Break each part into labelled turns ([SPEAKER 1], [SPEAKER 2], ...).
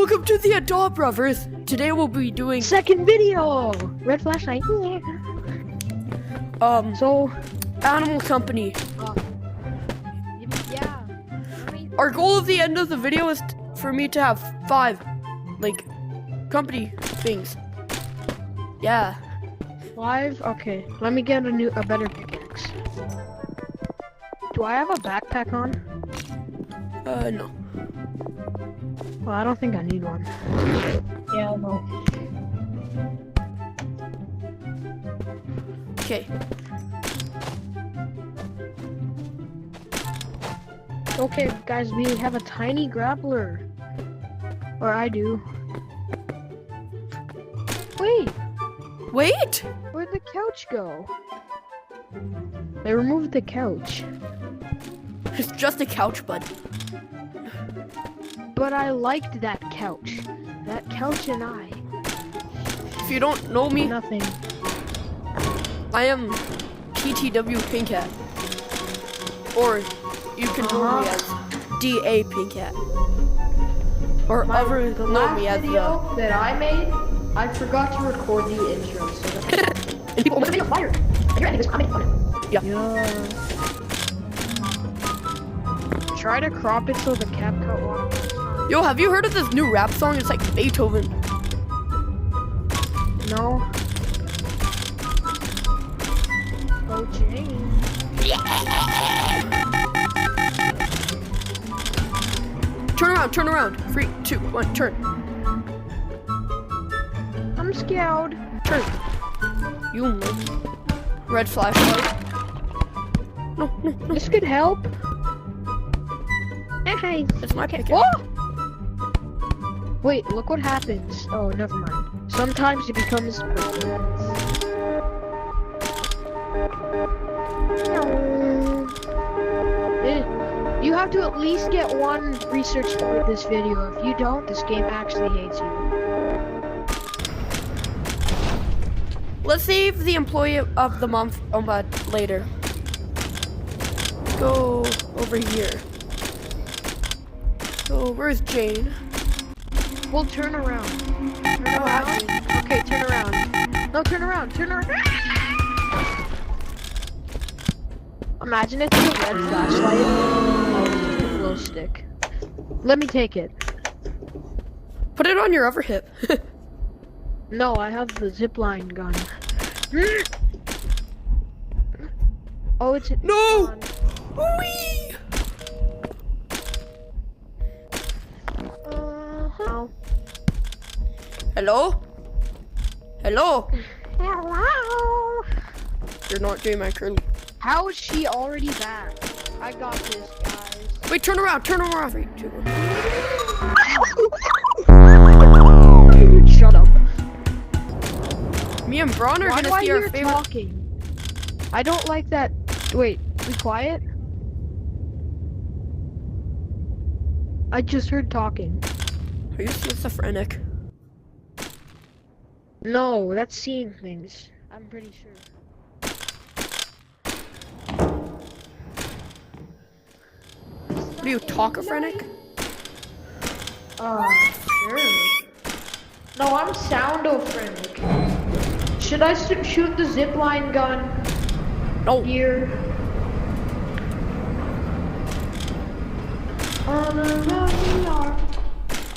[SPEAKER 1] welcome to the Adopt Brothers. Today we'll be doing
[SPEAKER 2] second video. Red flashlight. So
[SPEAKER 1] Animal Company.
[SPEAKER 2] Yeah.
[SPEAKER 1] Our goal at the end of the video is for me to have 5 company things. Yeah.
[SPEAKER 2] 5. Okay. Let me get a better pickaxe. Do I have a backpack on?
[SPEAKER 1] No.
[SPEAKER 2] Well, I don't think I need one. Yeah, no.
[SPEAKER 1] Okay.
[SPEAKER 2] Okay, guys, we have a tiny grappler. Or I do.
[SPEAKER 1] Wait!
[SPEAKER 2] Where'd the couch go? They removed the couch.
[SPEAKER 1] It's just a couch, bud.
[SPEAKER 2] But I liked that couch. That couch and I.
[SPEAKER 1] If you don't know me,
[SPEAKER 2] Nothing.
[SPEAKER 1] I am TTW Pink Hat. Or you can know me as DA Pink Hat. Or other
[SPEAKER 3] The
[SPEAKER 1] know
[SPEAKER 3] last
[SPEAKER 1] me as
[SPEAKER 3] video that I made, I forgot to record the intro, so that
[SPEAKER 1] and people
[SPEAKER 3] the video fired. And you're editing this, I'm making fun of it.
[SPEAKER 2] Yeah. Try to crop it so the CapCut one.
[SPEAKER 1] Yo, have you heard of this new rap song? It's like Beethoven.
[SPEAKER 2] No. Oh, Jane.
[SPEAKER 1] Turn around. 3, 2, 1, turn.
[SPEAKER 2] I'm scared.
[SPEAKER 1] Turn. You monkey. Red flashlight. No.
[SPEAKER 2] This could help. Hey,
[SPEAKER 1] That's my pick.
[SPEAKER 2] Whoa! Wait, look what happens. Oh, never mind. Sometimes it becomes You have to at least get 1 research for this video. If you don't, this game actually hates you.
[SPEAKER 1] Let's save the employee of the month later. Go over here. So where's Jane?
[SPEAKER 2] Well, turn around. Turn around. Okay, turn around. No, turn around. Turn around. Imagine it's a red flashlight. Oh, it's a glow stick. Let me take it.
[SPEAKER 1] Put it on your other hip.
[SPEAKER 2] No, I have the zipline gun. Oh, it's
[SPEAKER 1] No!
[SPEAKER 2] gone.
[SPEAKER 1] Whee! Hello? Hello?
[SPEAKER 2] Hello.
[SPEAKER 1] You're not J my curly.
[SPEAKER 2] How is she already back? I got this, guys.
[SPEAKER 1] Wait, turn around. 3, 2, 1.
[SPEAKER 2] Dude, shut up.
[SPEAKER 1] Me and Braun are
[SPEAKER 2] Why do
[SPEAKER 1] gonna
[SPEAKER 2] I
[SPEAKER 1] see our
[SPEAKER 2] hear
[SPEAKER 1] favorite.
[SPEAKER 2] talking? I don't like that. Wait, be quiet. I just heard talking.
[SPEAKER 1] Are you schizophrenic?
[SPEAKER 2] No, that's seeing things. I'm pretty sure.
[SPEAKER 1] What are you, talkophrenic?
[SPEAKER 3] Sure. No, I'm soundophrenic. Should I shoot the zipline gun
[SPEAKER 1] No.
[SPEAKER 3] here? On a rocky arm.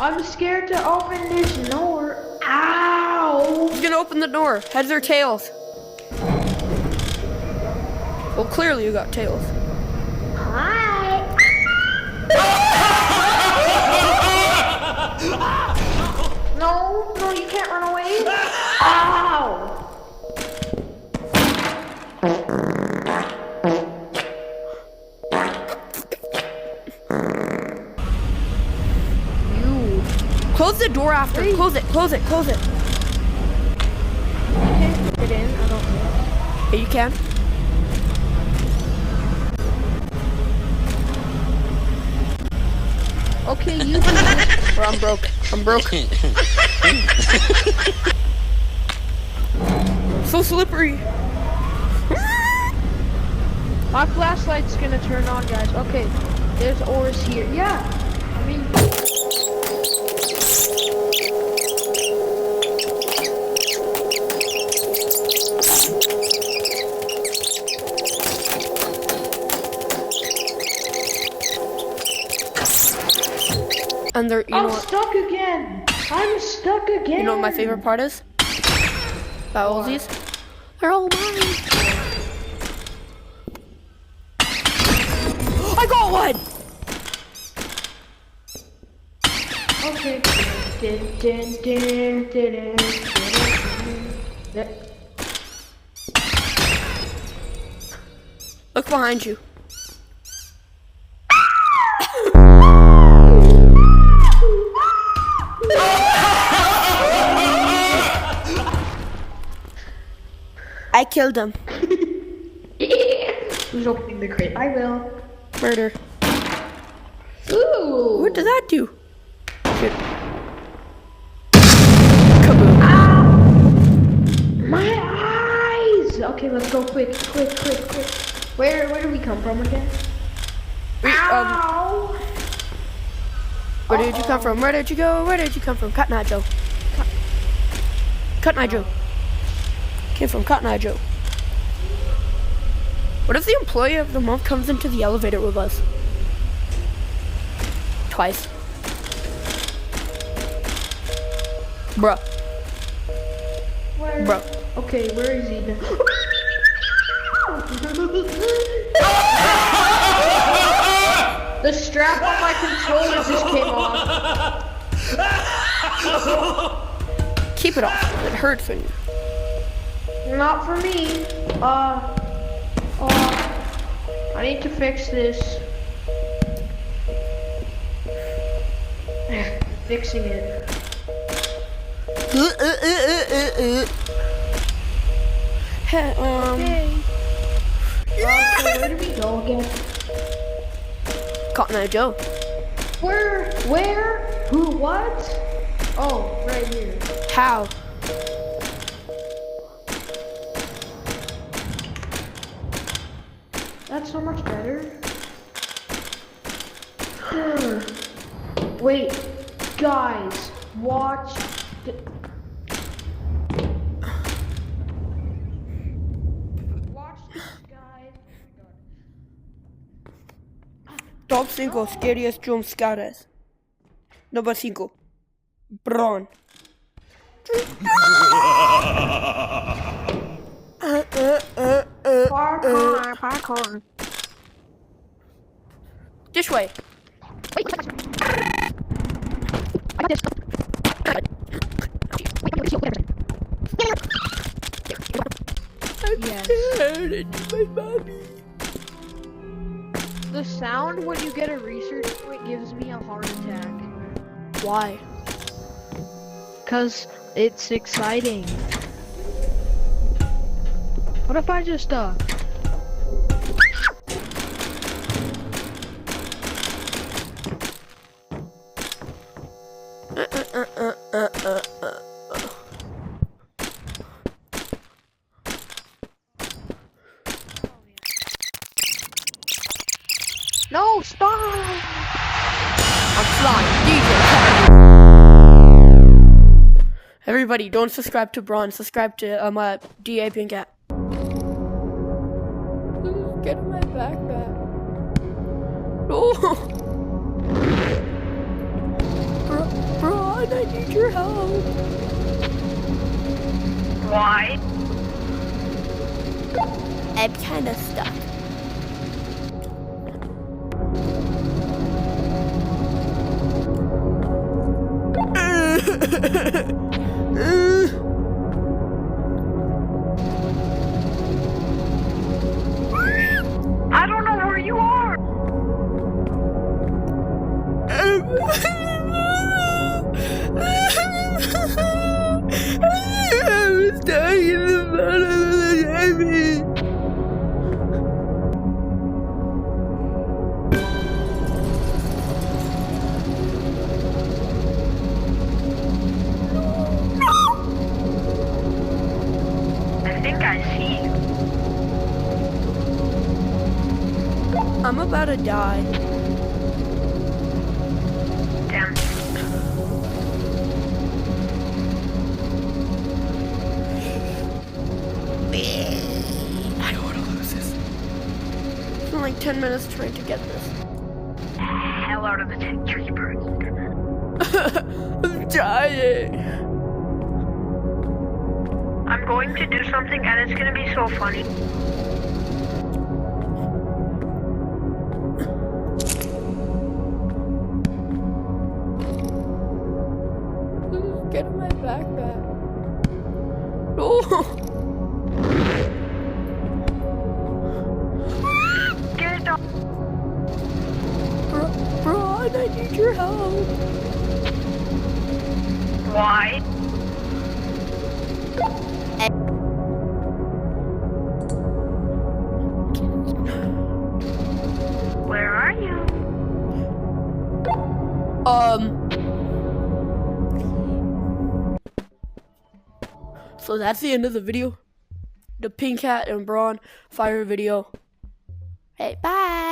[SPEAKER 3] I'm scared to open this door. Ow!
[SPEAKER 1] Who's gonna open the door? Heads or tails? Well, clearly you got tails.
[SPEAKER 3] Hi. No, you can't run away. Ow!
[SPEAKER 2] You.
[SPEAKER 1] Close the door after.
[SPEAKER 2] Wait.
[SPEAKER 1] Close it.
[SPEAKER 2] I can't get in. I don't know.
[SPEAKER 1] Yeah, you can.
[SPEAKER 2] Okay, you do this.
[SPEAKER 1] Or I'm broke. So slippery.
[SPEAKER 2] My flashlight's gonna turn on, guys. Okay, there's ores here. Yeah, I mean,
[SPEAKER 1] And they're,
[SPEAKER 3] I'm stuck again. I'm stuck again.
[SPEAKER 1] you know what my favorite part is? About all these? They're all mine. I got one!
[SPEAKER 3] Okay.
[SPEAKER 1] Look behind you. I killed him.
[SPEAKER 3] Who's opening the crate? I will.
[SPEAKER 1] Murder.
[SPEAKER 3] Ooh.
[SPEAKER 1] What does that do? Shit. Kaboom.
[SPEAKER 3] My eyes! Okay, let's go quick. Where do we come from again? Ow!
[SPEAKER 1] Where did you come from? Where did you go? Where did you come from? Cotton Eye Joe. Cotton Eye Joe. Came from Cotton Eye Joe. What if the employee of the month comes into the elevator with us? Twice. Bruh.
[SPEAKER 3] Where?
[SPEAKER 1] Bro.
[SPEAKER 3] Okay, where is he then? The strap on my controller just came off.
[SPEAKER 1] Keep it off. It hurts when you.
[SPEAKER 3] Not for me. I need to fix this. Fixing it.
[SPEAKER 1] Hey,
[SPEAKER 3] Okay. So where do we go again?
[SPEAKER 1] Cotton Eye Joe.
[SPEAKER 3] Where? Who? What? Oh, right here.
[SPEAKER 1] How?
[SPEAKER 3] That's so much better. Wait, guys, watch. Watch this, guys.
[SPEAKER 1] Top 5 scariest jump scares. Number 5. Braun.
[SPEAKER 3] Parkour.
[SPEAKER 1] This way.
[SPEAKER 2] Yes.
[SPEAKER 1] My mommy.
[SPEAKER 2] The sound when you get a research point gives me a heart attack.
[SPEAKER 1] Why?
[SPEAKER 2] Cause it's exciting. What if I just No, stop!
[SPEAKER 1] I'm flying. DJ. Everybody, don't subscribe to Braun. Subscribe to DA Pink Cat. Get in my backpack. No. Braun, I need your help.
[SPEAKER 3] Why?
[SPEAKER 1] I'm kind of stuck.
[SPEAKER 3] I don't know where you are.
[SPEAKER 1] I was dying in the bottom of the diamond.
[SPEAKER 3] I think I see you.
[SPEAKER 1] I'm about to die.
[SPEAKER 3] Damn.
[SPEAKER 1] I don't want to lose this. It's been like 10 minutes trying to get this.
[SPEAKER 3] Hell out of the tree birds.
[SPEAKER 1] dying.
[SPEAKER 2] I'm going to do something and it's gonna be so funny.
[SPEAKER 1] Get in my backpack. Oh.
[SPEAKER 2] Get it off.
[SPEAKER 1] Bron, I need your help.
[SPEAKER 2] Why? Where are you?
[SPEAKER 1] So that's the end of the video. The pink hat and Braun fire video. Hey, bye.